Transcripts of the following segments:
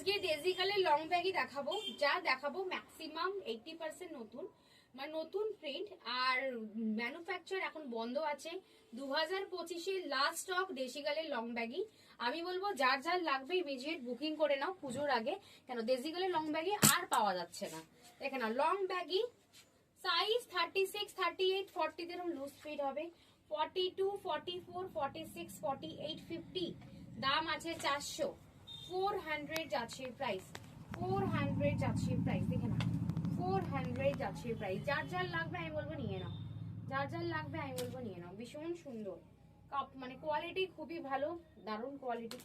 আজকে ডেজিকালের লং ব্যাগই দেখাবো, যা দেখাবো ম্যাক্সিমাম 80% নতুন, মানে নতুন প্রিন্ট। আর ম্যানুফ্যাকচার এখন বন্ধ আছে। 2025-এর লাস্ট স্টক ডেজিকালের লং ব্যাগই। আমি বলবো যার যার লাগবে ইমিডিয়েট বুকিং করে নাও পুজোর আগে, কেন ডেজিকালের লং ব্যাগই আর পাওয়া যাচ্ছে না। দেখে না, লং ব্যাগই সাইজ 36, 38, 40 তে এরকম লুজ ফিট হবে, 42, 44, 46, 48, 50। দাম আছে 400। 400 যাচ্ছে প্রাইস, 400 যাচ্ছে প্রাইস। দেখে না, 400 যাচ্ছে প্রাইস। যার যার লাগবে আমি বলবো নিয়ে নাও, যার যার লাগবে আমি বলবো নিয়ে নাও। ভীষণ সুন্দর কাপ, মানে কোয়ালিটি খুবই ভালো, দারুণ quality.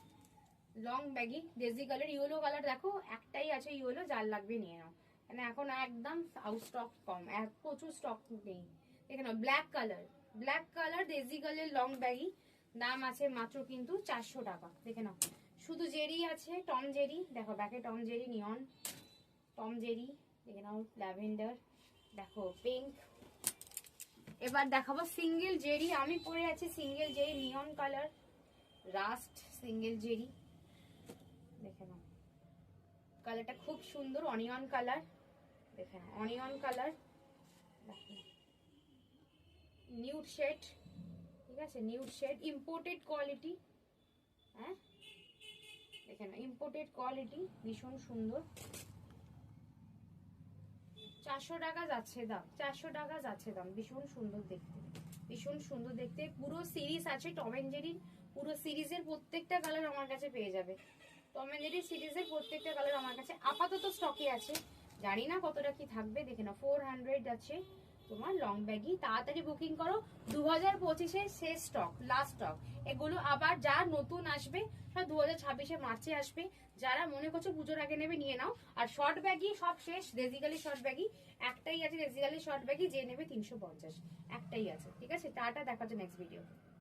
Long baggy daisy colour, yellow colour দেখো একটাই আছে ইয়েলো, যার লাগবে নিয়ে নাও। মানে এখন একদম আউট স্টক কম, প্রচুর স্টক নেই। দেখে নাও black colour, black colour daisy colour long baggy. দাম আছে মাত্র কিন্তু 400 টাকা। দেখে নাও শুধু জেরি আছে, টম জেরি দেখো, ব্যাকে টম জেরি, নিয়ন টম জেরি। দেখে নাও ল্যাভেন্ডার, দেখো পিঙ্ক। এবার দেখাবো সিঙ্গেল জেরি, আমি পরে আছি সিঙ্গেল জেরি নিয়ন কালার, রাস্ট সিঙ্গেল জেরি। দেখে নাও কালারটা খুব সুন্দর, অনিয়ন কালার। দেখে নাও অনিয়ন কালার, নিউড শেড, ঠিক আছে নিউড শেড, ইম্পোর্টেড কোয়ালিটি। হ্যাঁ দেখে নাও ইম্পোর্টেড কোয়ালিটি, ভীষণ সুন্দর। 400 টাকা যাচ্ছে দাম, 400 টাকা যাচ্ছে দাম। ভীষণ সুন্দর দেখতে, ভীষণ সুন্দর দেখতে। পুরো সিরিজ আছে টম এন্ড জেরির, পুরো সিরিজের প্রত্যেকটা কালার আমার কাছে পেয়ে যাবে। টম এন্ড জেরি সিরিজের প্রত্যেকটা কালার আমার কাছে আপাতত স্টকে আছে, জানি না কতটা কি থাকবে। দেখে না 400 আছে তোমার লং ব্যাগই। তাড়াতাড়ি বুকিং করো, 2025-এর শেষ স্টক, লাস্ট স্টক এগুলো। আবার যা নতুন আসবে সব 2026-এ মার্চে আসবে। যারা মনে করছো পুজোর আগে নেবে নিয়ে নাও। আর শর্ট ব্যাগই সব শেষ, ডেজিকালি শর্ট ব্যাগই একটাই আছে, ডেজিকালি শর্ট ব্যাগই যে নেবে 350, একটাই আছে। ঠিক আছে, টাটা, দেখা হচ্ছে নেক্সট ভিডিও।